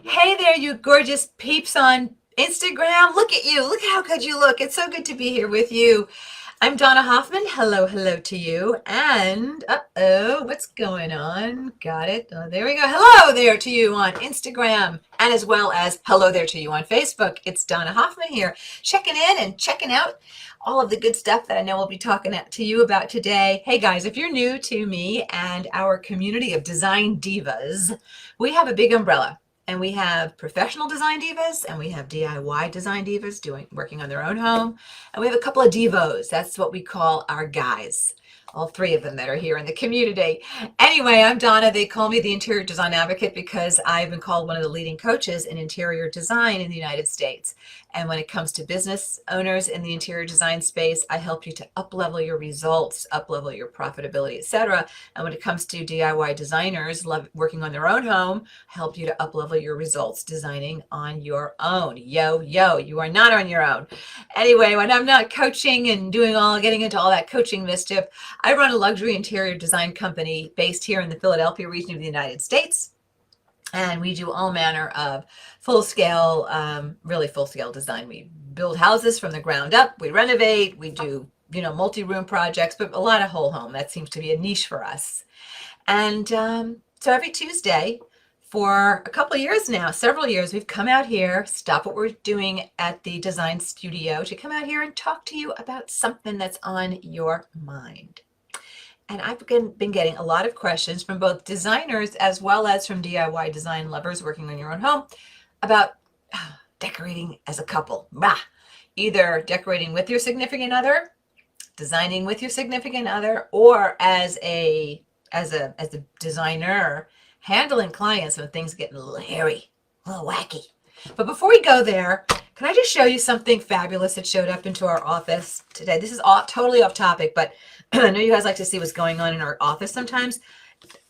Hey there, you gorgeous peeps on Instagram. Look at you. Look how good you look. It's so good to be here with you. I'm Donna Hoffman. Hello, hello to you. And what's going on? Got it. Oh, there we go. Hello there to you on Instagram, and as well as hello there to you on Facebook. It's Donna Hoffman here, checking in and checking out all of the good stuff that I know we'll be talking to you about today. Hey guys, if you're new to me and our community of design divas, we have a big umbrella. And we have professional design divas and we have DIY design divas working on their own home. And we have a couple of divos. That's what we call our guys. All three of them that are here in the community. Anyway, I'm Donna. They call me the interior design advocate because I've been called one of the leading coaches in interior design in the United States. And when it comes to business owners in the interior design space, I help you to up-level your results, up-level your profitability, etc. And when it comes to DIY designers working on their own home, I help you to up-level your results designing on your own. Yo, you are not on your own. Anyway, when I'm not coaching and getting into all that coaching mischief, I run a luxury interior design company based here in the Philadelphia region of the United States. And we do all manner of really full-scale design. We build houses from the ground up. We renovate. We do, multi-room projects, but a lot of whole home. That seems to be a niche for us. And so every Tuesday for a couple of years now, several years, we've come out here, stop what we're doing at the design studio to come out here and talk to you about something that's on your mind. And I've been getting a lot of questions from both designers as well as from DIY design lovers working on your own home about decorating as a couple. Either decorating with your significant other, designing with your significant other, or as a designer, handling clients when things get a little hairy, a little wacky. But before we go there, can I just show you something fabulous that showed up into our office today? This is totally off topic, but I know you guys like to see what's going on in our office sometimes.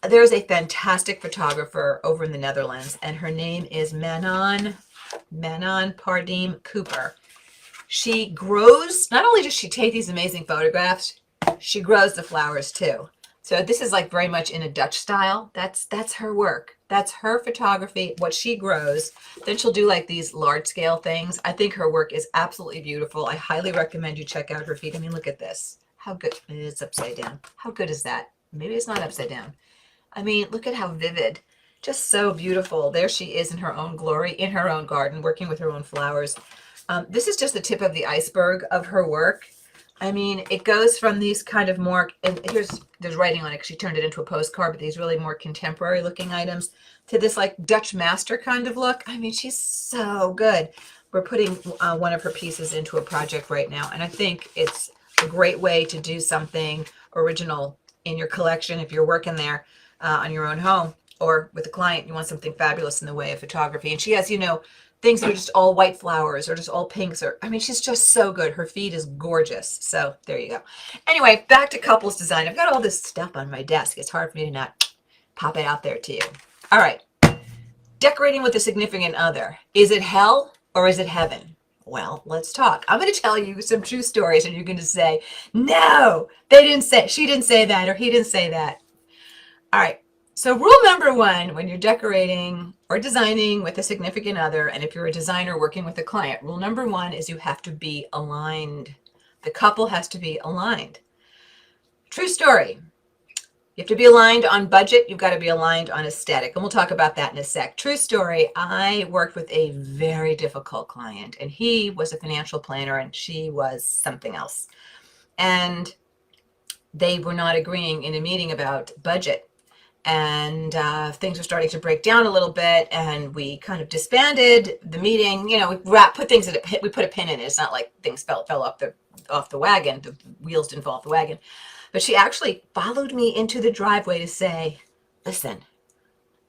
There's a fantastic photographer over in the Netherlands, and her name is Manon Pardim Cooper. She grows, not only does she take these amazing photographs, she grows the flowers too. So this is like very much in a Dutch style. That's her work. That's her photography, what she grows. Then she'll do like these large scale things. I think her work is absolutely beautiful. I highly recommend you check out her feed. I mean, look at this. How good. It's upside down. How good is that? Maybe it's not upside down. I mean, look at how vivid. Just so beautiful. There she is in her own glory, in her own garden, working with her own flowers. This is just the tip of the iceberg of her work. I mean, it goes from these kind of more, and there's writing on it because she turned it into a postcard, but these really more contemporary looking items, to this like Dutch master kind of look. I mean, she's so good. We're putting one of her pieces into a project right now, and I think it's a great way to do something original in your collection if you're working there on your own home or with a client. You want something fabulous in the way of photography. And she has, things that are just all white flowers or just all pinks. I mean, she's just so good. Her feed is gorgeous. So there you go. Anyway, back to couples design. I've got all this stuff on my desk. It's hard for me to not pop it out there to you. All right. Decorating with a significant other. Is it hell or is it heaven? Well, let's talk. I'm going to tell you some true stories and you're going to say, no, she didn't say that, or he didn't say that. All right. So rule number one, when you're decorating or designing with a significant other, and if you're a designer working with a client, rule number one is you have to be aligned. The couple has to be aligned. True story. You have to be aligned on budget. You've got to be aligned on aesthetic. And we'll talk about that in a sec. True story. I worked with a very difficult client, and he was a financial planner and she was something else. And they were not agreeing in a meeting about budget. And things were starting to break down a little bit, and we kind of disbanded the meeting. We we put a pin in it. It's not like things fell off the wagon. The wheels didn't fall off the wagon. But she actually followed me into the driveway to say, listen,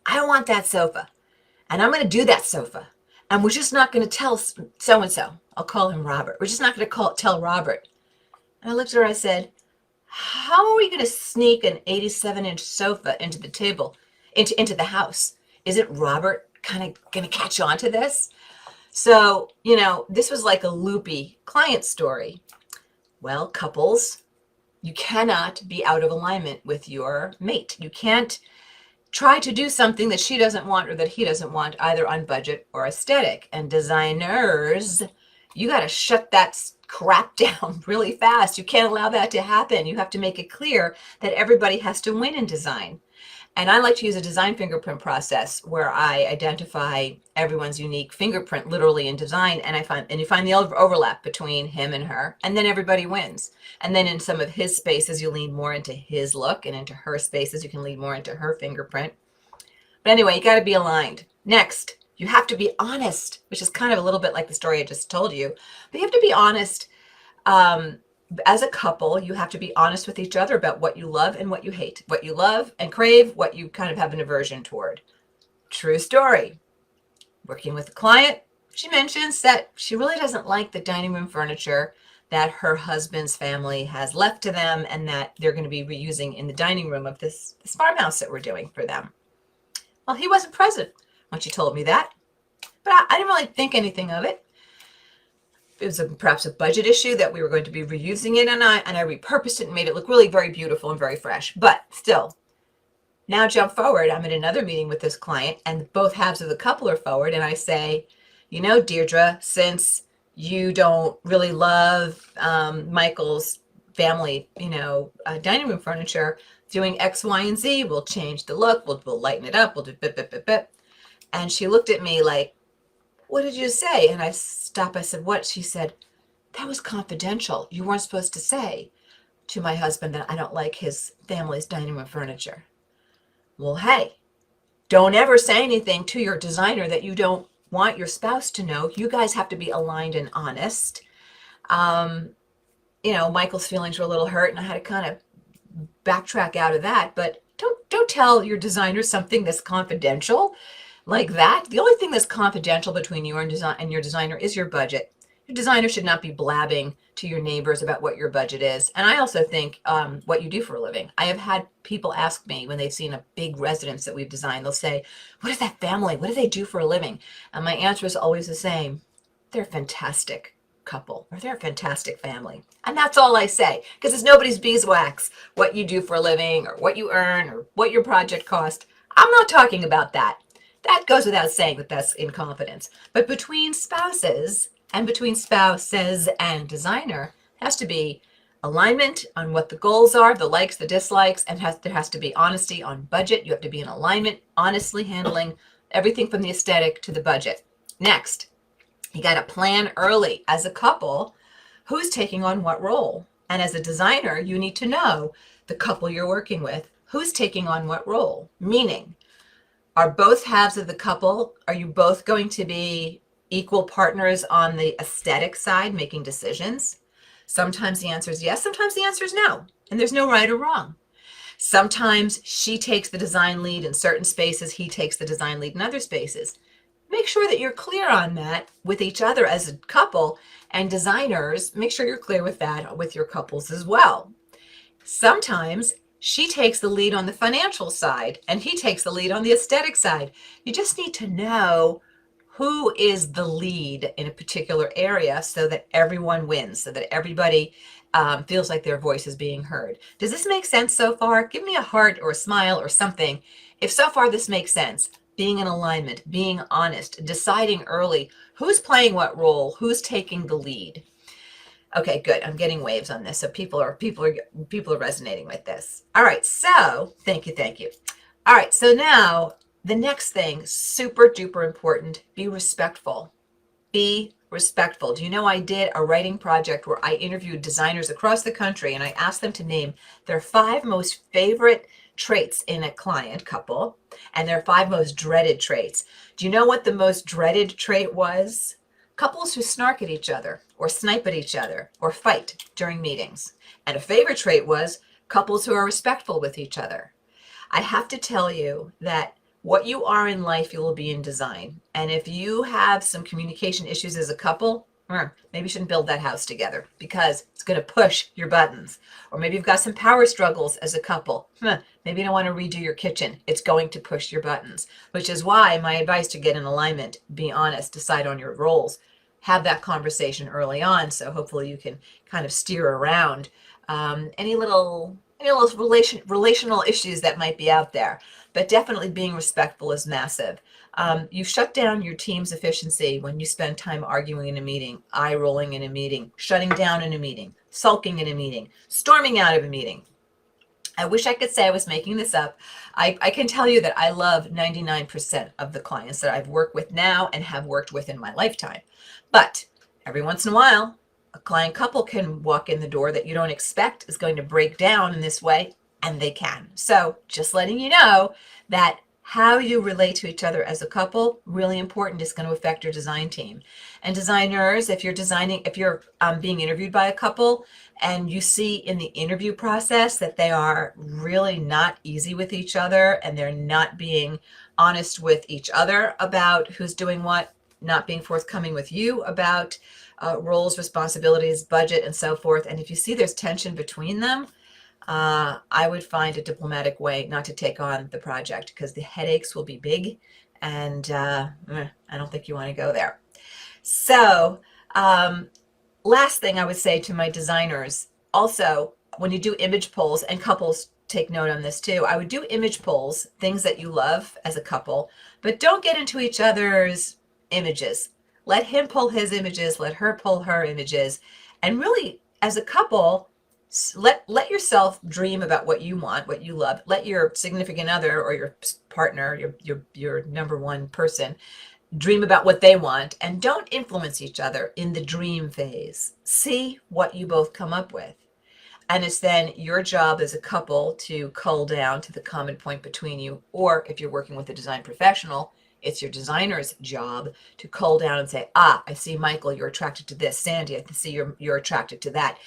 I want that sofa, and I'm going to do that sofa, and we're just not going to tell so-and-so. I'll call him Robert. We're just not going to tell Robert. And I looked at her, I said, how are we going to sneak an 87-inch sofa into the house? Isn't Robert kind of going to catch on to this? So, this was like a loopy client story. Well, couples, you cannot be out of alignment with your mate. You can't try to do something that she doesn't want or that he doesn't want, either on budget or aesthetic. And designers, you got to shut that crap down really fast. You can't allow that to happen. You have to make it clear that everybody has to win in design. And I like to use a design fingerprint process where I identify everyone's unique fingerprint literally in design, and you find the overlap between him and her, and then everybody wins. And then in some of his spaces, you lean more into his look, and into her spaces, you can lean more into her fingerprint. But anyway, you got to be aligned. Next, you have to be honest, which is kind of a little bit like the story I just told you. But you have to be honest. As a couple, you have to be honest with each other about what you love and what you hate, what you love and crave, what you kind of have an aversion toward. True story. Working with a client, she mentions that she really doesn't like the dining room furniture that her husband's family has left to them and that they're going to be reusing in the dining room of this farmhouse that we're doing for them. Well, he wasn't present when she told me that, but I didn't really think anything of it. It was perhaps a budget issue that we were going to be reusing it, and I repurposed it and made it look really very beautiful and very fresh. But still, now jump forward. I'm in another meeting with this client, and both halves of the couple are forward, and I say, you know, Deirdre, since you don't really love Michael's family, dining room furniture, doing X, Y, and Z, we'll change the look, we'll lighten it up, we'll do bip, bip, bip, bip. And she looked at me like, what did you say? And I stopped. I said, what? She said, that was confidential. You weren't supposed to say to my husband that I don't like his family's dining room furniture. Well, hey, don't ever say anything to your designer that you don't want your spouse to know. You guys have to be aligned and honest. Michael's feelings were a little hurt, and I had to kind of backtrack out of that. But don't tell your designer something that's confidential like that. The only thing that's confidential between you and your designer is your budget. Your designer should not be blabbing to your neighbors about what your budget is. And I also think what you do for a living. I have had people ask me when they've seen a big residence that we've designed, they'll say, what is that family? What do they do for a living? And my answer is always the same. They're a fantastic couple, or they're a fantastic family. And that's all I say, because it's nobody's beeswax what you do for a living or what you earn or what your project cost. I'm not talking about that. That goes without saying that that's in confidence. But between spouses and designer has to be alignment on what the goals are, the likes, the dislikes, and there has to be honesty on budget. You have to be in alignment, honestly handling everything from the aesthetic to the budget. Next, you got to plan early as a couple who's taking on what role. And as a designer, you need to know the couple you're working with, who's taking on what role. Meaning, are both halves of the couple, are you both going to be equal partners on the aesthetic side, making decisions? Sometimes the answer is yes, sometimes the answer is no, and there's no right or wrong. Sometimes she takes the design lead in certain spaces, he takes the design lead in other spaces. Make sure that you're clear on that with each other as a couple, and designers, make sure you're clear with that with your couples as well. Sometimes she takes the lead on the financial side and he takes the lead on the aesthetic side. You just need to know who is the lead in a particular area so that everyone wins, so that everybody feels like their voice is being heard. Does this make sense so far? Give me a heart or a smile or something if so far this makes sense. Being in alignment, being honest, deciding early who's playing what role, who's taking the lead. Okay, good. I'm getting waves on this. So people are resonating with this. All right. So thank you. All right. So now the next thing, super duper important, be respectful. Be respectful. Do you know I did a writing project where I interviewed designers across the country and I asked them to name their 5 most favorite traits in a client couple and their 5 most dreaded traits. Do you know what the most dreaded trait was? Couples who snark at each other or snipe at each other or fight during meetings. And a favorite trait was couples who are respectful with each other. I have to tell you that what you are in life, you will be in design. And if you have some communication issues as a couple, maybe you shouldn't build that house together because it's going to push your buttons. Or maybe you've got some power struggles as a couple. Maybe you don't want to redo your kitchen. It's going to push your buttons, which is why my advice to get in alignment, be honest, decide on your roles, have that conversation early on. So hopefully you can kind of steer around any little those relational issues that might be out there, but definitely being respectful is massive. You shut down your team's efficiency when you spend time arguing in a meeting, eye rolling in a meeting, shutting down in a meeting, sulking in a meeting, storming out of a meeting. I wish I could say I was making this up. I can tell you that I love 99% of the clients that I've worked with now and have worked with in my lifetime. But every once in a while, a client couple can walk in the door that you don't expect is going to break down in this way, and they can. So just letting you know that how you relate to each other as a couple, really important, is going to affect your design team. And designers, if you're being interviewed by a couple and you see in the interview process that they are really not easy with each other and they're not being honest with each other about who's doing what, not being forthcoming with you about roles, responsibilities, budget, and so forth, and if you see there's tension between them, I would find a diplomatic way not to take on the project, because the headaches will be big, and I don't think you want to go there. So last thing I would say to my designers, also, when you do image polls, and couples take note on this too, I would do image polls, things that you love as a couple, but don't get into each other's images. Let him pull his images, let her pull her images, and really, as a couple, let yourself dream about what you want, what you love. Let your significant other or your partner, your number one person, dream about what they want, and don't influence each other in the dream phase. See what you both come up with. And it's then your job as a couple to cull down to the common point between you. Or if you're working with a design professional, it's your designer's job to cull down and say, I see, Michael, you're attracted to this. Sandy, I can see you're attracted to that.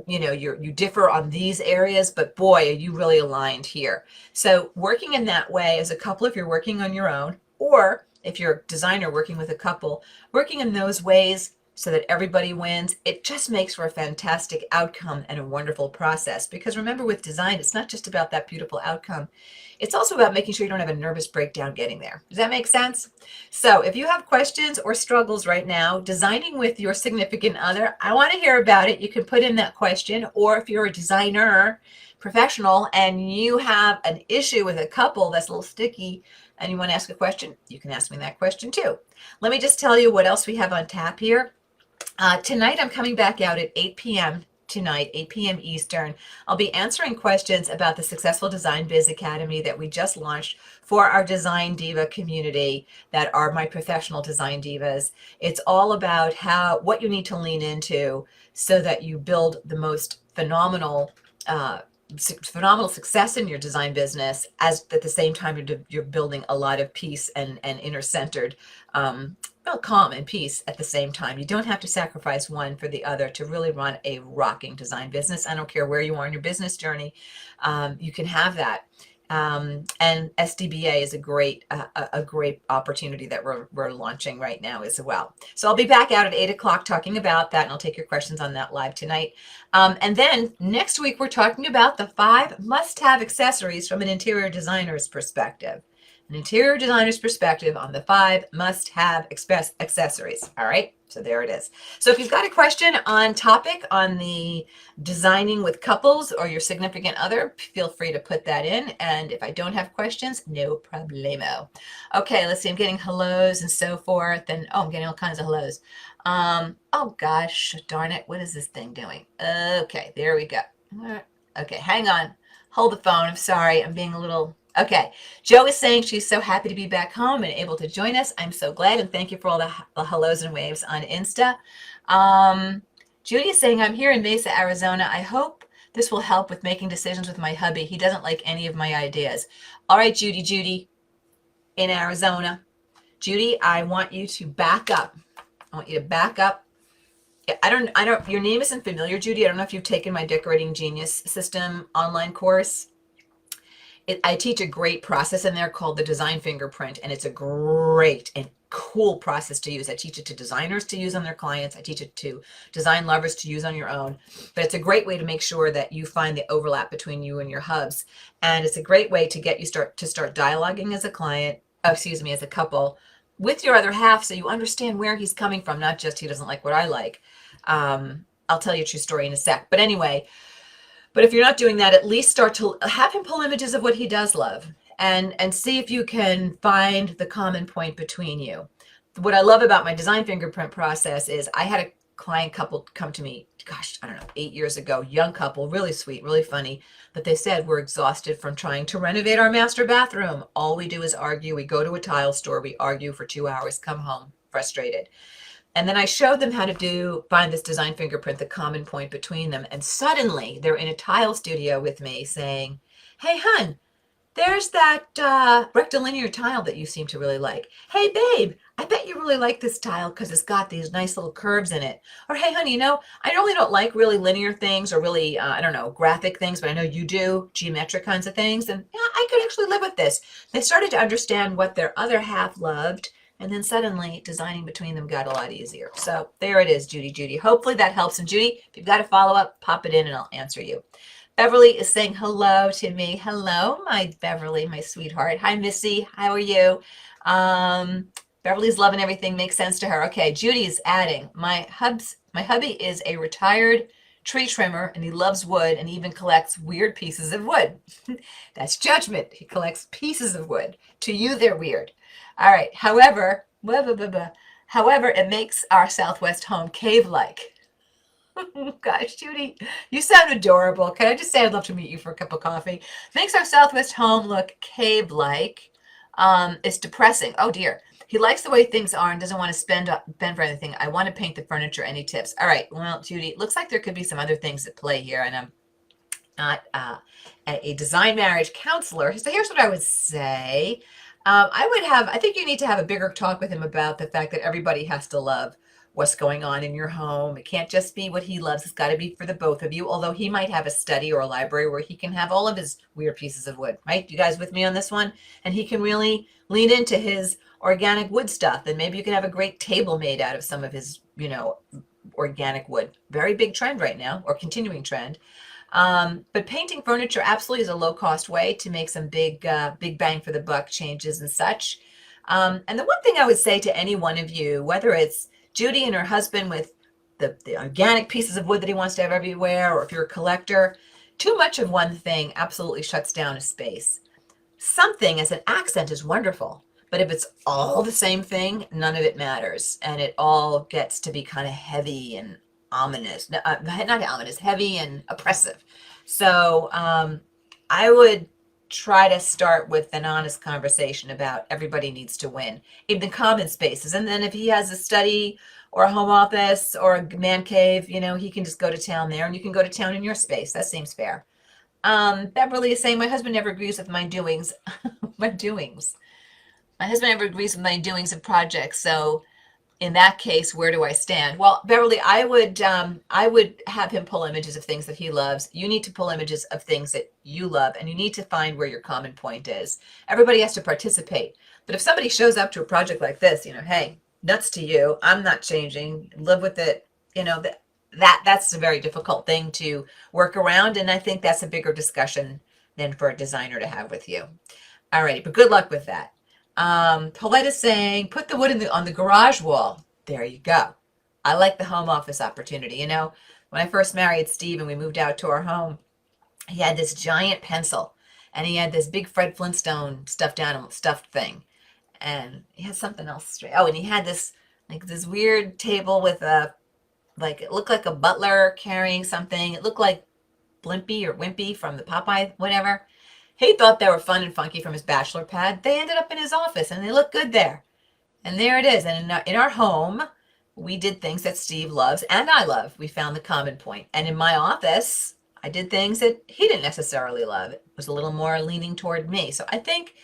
You know, you differ on these areas, but boy, are you really aligned here. So working in that way as a couple, if you're working on your own, or if you're a designer working with a couple, working in those ways so that everybody wins, it just makes for a fantastic outcome and a wonderful process. Because remember, with design, it's not just about that beautiful outcome. It's also about making sure you don't have a nervous breakdown getting there. Does that make sense? So if you have questions or struggles right now designing with your significant other, I want to hear about it. You can put in that question. Or if you're a designer professional and you have an issue with a couple that's a little sticky and you want to ask a question, you can ask me that question too. Let me just tell you what else we have on tap here. Tonight I'm coming back out at 8 p.m. tonight, 8 p.m. Eastern. I'll be answering questions about the Successful Design Biz Academy that we just launched for our Design Diva community that are my professional design divas. It's all about what you need to lean into so that you build the most phenomenal success in your design business, as at the same time you're building a lot of peace and inner-centered calm and peace at the same time. You don't have to sacrifice one for the other to really run a rocking design business. I don't care where you are in your business journey, you can have that. And SDBA is a great opportunity that we're launching right now as well. So I'll be back out at 8 o'clock talking about that, and I'll take your questions on that live tonight. And then next week, we're talking about the 5 must-have accessories from an interior designer's perspective. An interior designer's perspective on the 5 must-have accessories. All right, so there it is. So if you've got a question on topic on the designing with couples or your significant other, feel free to put that in. And if I don't have questions, no problemo. Okay, let's see. I'm getting hellos and so forth. And I'm getting all kinds of hellos. Oh gosh, darn it. What is this thing doing? Okay, there we go. Okay, hang on. Hold the phone. I'm sorry. I'm being a little... Okay, Jo is saying she's so happy to be back home and able to join us. I'm so glad, and thank you for all the hellos and waves on Insta. Judy is saying, I'm here in Mesa, Arizona. I hope this will help with making decisions with my hubby. He doesn't like any of my ideas. All right, Judy in Arizona. Judy, I want you to back up. I want you to back up. I don't, your name isn't familiar, Judy. I don't know if you've taken my Decorating Genius System online course. I teach a great process in there called the design fingerprint, and it's a great and cool process to use. I teach it to designers to use on their clients. I teach it to design lovers to use on your own, but it's a great way to make sure that you find the overlap between you and your hubs. And it's a great way to get you start dialoguing as a client, as a couple with your other half, so you understand where he's coming from, not just he doesn't like what I like. I'll tell you a true story in a sec. But anyway, But if you're not doing that, at least start to have him pull images of what he does love, and see if you can find the common point between you. What I love about my design fingerprint process is I had a client couple come to me, gosh, I don't know, 8 years ago, young couple, really sweet, really funny, but they said, we're exhausted from trying to renovate our master bathroom. All we do is argue. We go to a tile store, we argue for 2 hours, come home frustrated. And then I showed them how to find this design fingerprint, the common point between them. And suddenly they're in a tile studio with me saying, hey, hun, there's that rectilinear tile that you seem to really like. Hey, babe, I bet you really like this tile because it's got these nice little curves in it. Or, hey, honey, I really don't like really linear things or really, I don't know, graphic things, but I know you do, geometric kinds of things. And yeah, I could actually live with this. They started to understand what their other half loved. And then suddenly designing between them got a lot easier. So there it is, Judy. Hopefully that helps. And Judy, if you've got a follow-up, pop it in and I'll answer you. Beverly is saying hello to me. Hello, my Beverly, my sweetheart. Hi, Missy. How are you? Beverly's loving everything. Makes sense to her. Okay, Judy's adding, my hubby is a retired tree trimmer and he loves wood and even collects weird pieces of wood. That's judgment. He collects pieces of wood. To you, they're weird. All right. However, it makes our Southwest home cave-like. Gosh, Judy, you sound adorable. Can I just say I'd love to meet you for a cup of coffee? Makes our Southwest home look cave-like. It's depressing. Oh, dear. He likes the way things are and doesn't want to spend for anything. I want to paint the furniture. Any tips? All right. Well, Judy, it looks like there could be some other things at play here, and I'm not a design marriage counselor. So here's what I would say. I think you need to have a bigger talk with him about the fact that everybody has to love what's going on in your home. It can't just be what he loves. It's got to be for the both of you, although he might have a study or a library where he can have all of his weird pieces of wood, right? You guys with me on this one? And he can really lean into his organic wood stuff. And maybe you can have a great table made out of some of his, organic wood. Very big trend right now, or continuing trend. But painting furniture absolutely is a low-cost way to make some big bang for the buck changes and such. And the one thing I would say to any one of you, whether it's Judy and her husband with the organic pieces of wood that he wants to have everywhere, or if you're a collector, too much of one thing absolutely shuts down a space. Something as an accent is wonderful, but if it's all the same thing, none of it matters. And it all gets to be kind of heavy and ominous, not ominous, heavy and oppressive. So I would try to start with an honest conversation about everybody needs to win in the common spaces. And then if he has a study or a home office or a man cave, he can just go to town there and you can go to town in your space. That seems fair. Beverly is saying, my husband never agrees with my doings. My doings. My husband never agrees with my doings of projects. So in that case, where do I stand? Well, Beverly, I would have him pull images of things that he loves. You need to pull images of things that you love, and you need to find where your common point is. Everybody has to participate. But if somebody shows up to a project like this, hey, nuts to you, I'm not changing, live with it, that's a very difficult thing to work around, and I think that's a bigger discussion than for a designer to have with you. All right, but good luck with that. Paulette is saying, put the wood on the garage wall. There you go. I like the home office opportunity. When I first married Steve and we moved out to our home, he had this giant pencil and he had this big Fred Flintstone stuffed thing. And he had something else. Oh, and he had this weird table with it looked like a butler carrying something. It looked like Blimpy or Wimpy from the Popeye, whatever. He thought they were fun and funky from his bachelor pad. They ended up in his office and they look good there. And there it is. And in our home, we did things that Steve loves and I love. We found the common point. And in my office, I did things that he didn't necessarily love. It was a little more leaning toward me. So I think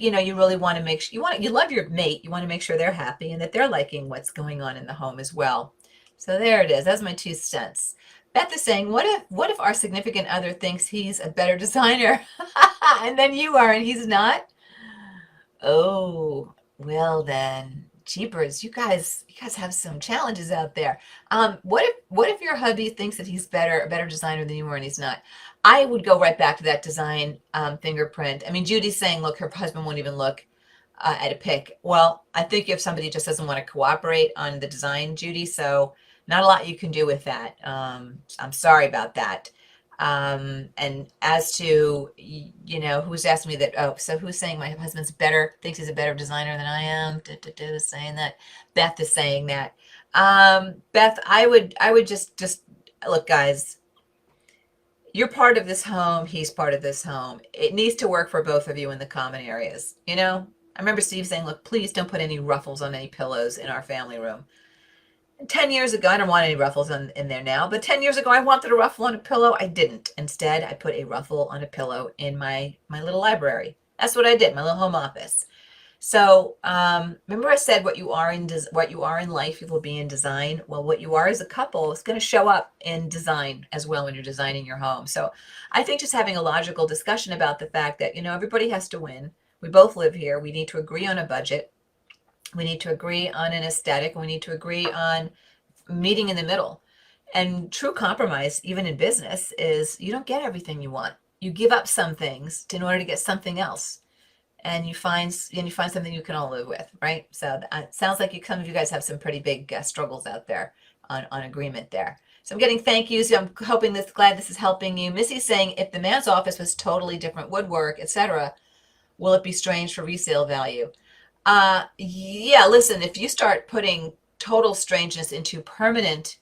you really want to make sure you love your mate. You want to make sure they're happy and that they're liking what's going on in the home as well. So there it is. That's my 2 cents. Beth is saying, what if our significant other thinks he's a better designer and then you are and he's not? Oh, well then, jeepers, you guys have some challenges out there. What if your hubby thinks that he's a better designer than you are and he's not? I would go right back to that design fingerprint. I mean, Judy's saying, look, her husband won't even look at a pic. Well, I think if somebody just doesn't want to cooperate on the design, Judy, so not a lot you can do with that. I'm sorry about that. And as to, who's asking me that, oh, so who's saying my husband's better, thinks he's a better designer than I am, saying that. Beth is saying that. Beth, I would just look, guys, you're part of this home, he's part of this home. It needs to work for both of you in the common areas. I remember Steve saying, look, please don't put any ruffles on any pillows in our family room. 10 years ago, I don't want any ruffles in there now, but 10 years ago, I wanted a ruffle on a pillow. I didn't. Instead, I put a ruffle on a pillow in my little library. That's what I did, my little home office. So remember I said what you are in life, you will be in design. Well, what you are as a couple is going to show up in design as well when you're designing your home. So I think just having a logical discussion about the fact that, everybody has to win. We both live here. We need to agree on a budget. We need to agree on an aesthetic. We need to agree on meeting in the middle. And true compromise, even in business, is you don't get everything you want. You give up some things in order to get something else. And you find something you can all live with, right? So it sounds like some of you guys have some pretty big struggles out there on agreement there. So I'm getting thank yous. I'm glad this is helping you. Missy's saying, if the man's office was totally different woodwork, etc., will it be strange for resale value? Yeah, listen, if you start putting total strangeness into permanent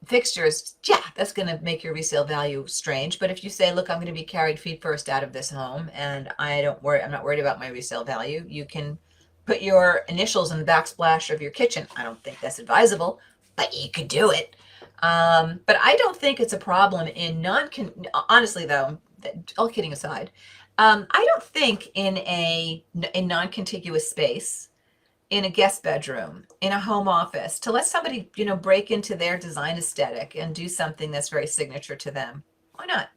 fixtures, yeah, that's going to make your resale value strange. But if you say, look, I'm going to be carried feet first out of this home and I'm not worried about my resale value, you can put your initials in the backsplash of your kitchen. I don't think that's advisable, but you could do it. But I don't think it's a problem in honestly though, all kidding aside, I don't think in a non-contiguous space, in a guest bedroom, in a home office, to let somebody, break into their design aesthetic and do something that's very signature to them. Why not?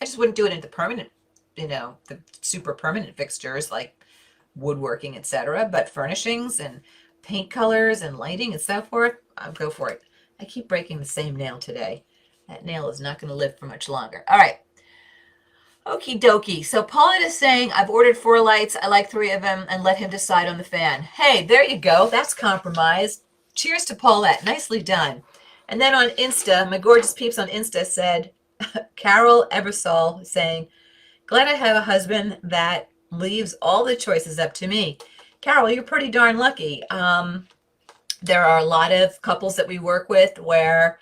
I just wouldn't do it into permanent, the super permanent fixtures like woodworking, etc. But furnishings and paint colors and lighting and so forth, I'll go for it. I keep breaking the same nail today. That nail is not going to live for much longer. All right. Okie dokie. So Paulette is saying, I've ordered 4 lights. I like 3 of them and let him decide on the fan. Hey, there you go. That's compromise. Cheers to Paulette. Nicely done. And then on Insta, my gorgeous peeps on Insta said, Carol Ebersol saying, glad I have a husband that leaves all the choices up to me. Carol, you're pretty darn lucky. There are a lot of couples that we work with where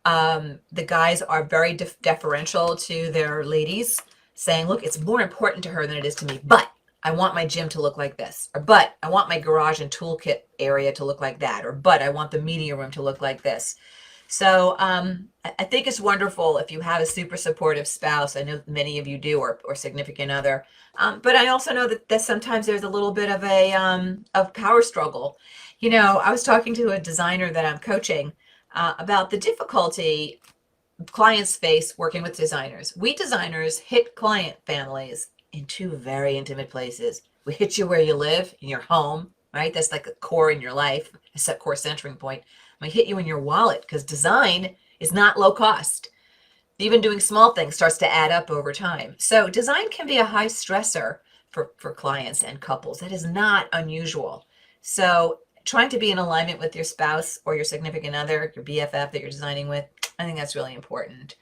the guys are very deferential to their ladies, saying, look, it's more important to her than it is to me, but I want my gym to look like this, or but I want my garage and toolkit area to look like that, or but I want the media room to look like this. So I think it's wonderful if you have a super supportive spouse. I know many of you do, or significant other. But I also know that sometimes there's a little bit of of power struggle. I was talking to a designer that I'm coaching about the difficulty clients face working with designers. We designers hit client families in 2 very intimate places. We hit you where you live, in your home, right? That's like a core in your life, a core centering point. We hit you in your wallet because design is not low cost. Even doing small things starts to add up over time. So design can be a high stressor for clients and couples. That is not unusual. So trying to be in alignment with your spouse or your significant other, your BFF that you're designing with, I think that's really important.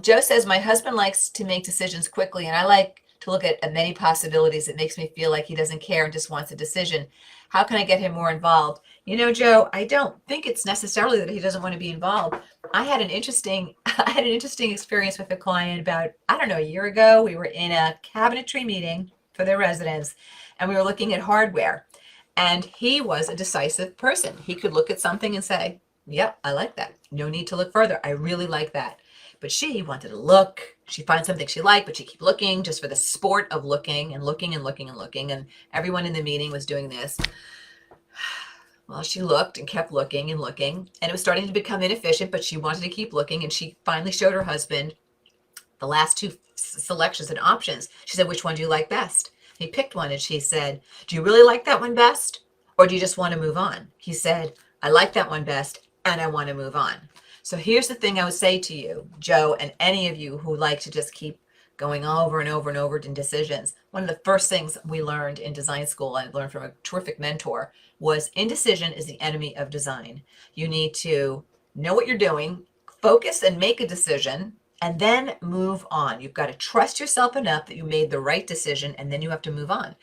Joe says, my husband likes to make decisions quickly, and I like to look at many possibilities. It makes me feel like he doesn't care and just wants a decision. How can I get him more involved? Joe, I don't think it's necessarily that he doesn't want to be involved. I had an interesting experience with a client about, I don't know, a year ago. We were in a cabinetry meeting for their residents, and we were looking at hardware. And he was a decisive person. He could look at something and say, yep, I like that. No need to look further. I really like that. But she wanted to look. She finds something she liked, but she keep looking just for the sport of looking and looking and looking and looking. And everyone in the meeting was doing this. Well, she looked and kept looking and looking. And it was starting to become inefficient, but she wanted to keep looking. And she finally showed her husband the last 2 selections and options. She said, which one do you like best? He picked one and she said, do you really like that one best? Or do you just want to move on? He said, I like that one best and I want to move on. So here's the thing I would say to you, Joe, and any of you who like to just keep going over and over and over in decisions. One of the first things we learned in design school, I learned from a terrific mentor, was indecision is the enemy of design. You need to know what you're doing, focus and make a decision, and then move on. You've got to trust yourself enough that you made the right decision, and then you have to move on.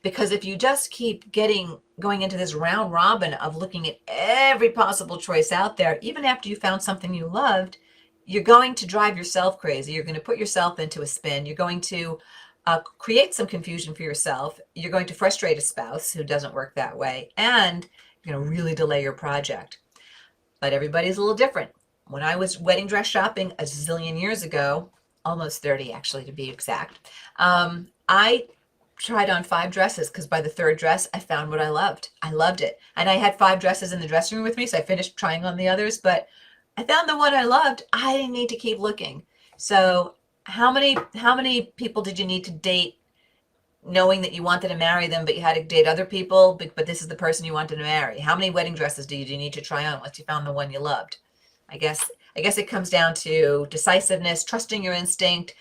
Because if you just keep going into this round robin of looking at every possible choice out there, even after you found something you loved, you're going to drive yourself crazy. You're going to put yourself into a spin. You're going to create some confusion for yourself. You're going to frustrate a spouse who doesn't work that way, and you're going to really delay your project. But everybody's a little different. When I was wedding dress shopping a zillion years ago, almost 30 actually to be exact, I tried on 5 dresses because by the 3rd dress, I found what I loved. I loved it. And I had 5 dresses in the dressing room with me, so I finished trying on the others, but I found the one I loved. I didn't need to keep looking. So how many people did you need to date knowing that you wanted to marry them, but you had to date other people, but this is the person you wanted to marry? How many wedding dresses do you need to try on once you found the one you loved? I guess it comes down to decisiveness, trusting your instinct,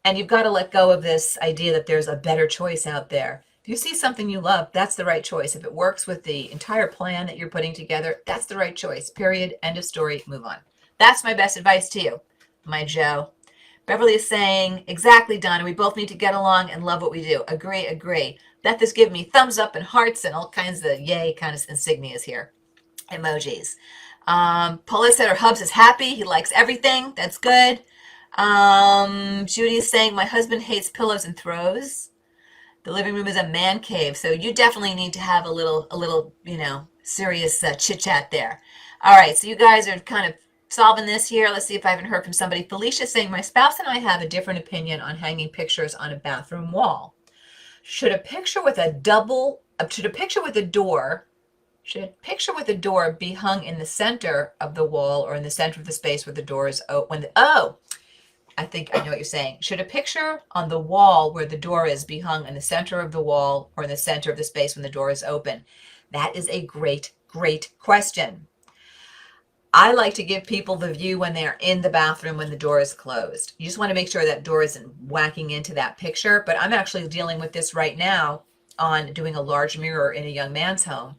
and you've got to let go of this idea that there's a better choice out there. If you see something you love, that's the right choice. If it works with the entire plan that you're putting together, that's the right choice. Period. End of story. Move on. That's my best advice to you, my Joe. Beverly is saying, exactly, Donna. We both need to get along and love what we do. Agree, agree. Beth is giving me thumbs up and hearts and all kinds of yay kind of insignias here. Emojis. Paulette said her hubs is happy. He likes everything. That's good. Judy is saying, my husband hates pillows and throws. The living room is a man cave. So you definitely need to have a little, serious chit chat there. All right. So you guys are kind of solving this here. Let's see if I haven't heard from somebody. Felicia saying, my spouse and I have a different opinion on hanging pictures on a bathroom wall. Should a picture with a door be hung in the center of the wall or in the center of the space where the door is open? I think I know what you're saying. Should a picture on the wall where the door is be hung in the center of the wall or in the center of the space when the door is open? That is a great, great question. I like to give people the view when they're in the bathroom when the door is closed. You just want to make sure that door isn't whacking into that picture. But I'm actually dealing with this right now on doing a large mirror in a young man's home,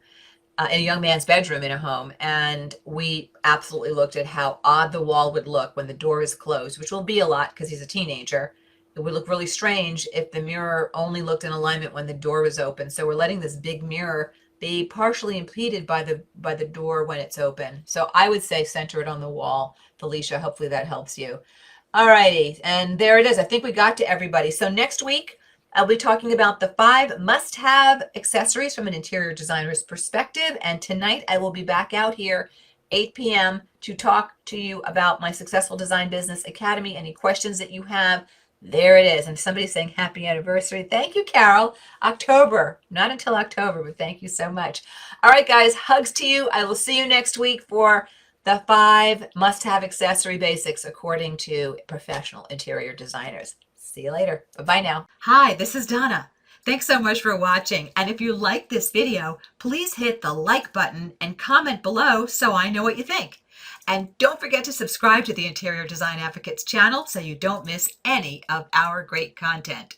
in a young man's bedroom in a home. And we absolutely looked at how odd the wall would look when the door is closed, which will be a lot because he's a teenager. It would look really strange if the mirror only looked in alignment when the door was open. So we're letting this big mirror be partially impeded by the door when it's open. So I would say center it on the wall. Felicia, hopefully that helps you. All righty, and there it is. I think we got to everybody. So next week, I'll be talking about the 5 must-have accessories from an interior designer's perspective. And tonight I will be back out here 8 p.m. to talk to you about my Successful Design Business Academy. Any questions that you have, there it is. And somebody's saying happy anniversary. Thank you, Carol. October, not until October, but thank you so much. All right, guys, hugs to you. I will see you next week for the 5 must-have accessory basics according to professional interior designers. See you later. Bye-bye now. Hi, this is Donna. Thanks so much for watching. And if you like this video, please hit the like button and comment below so I know what you think. And don't forget to subscribe to the Interior Design Advocates channel so you don't miss any of our great content.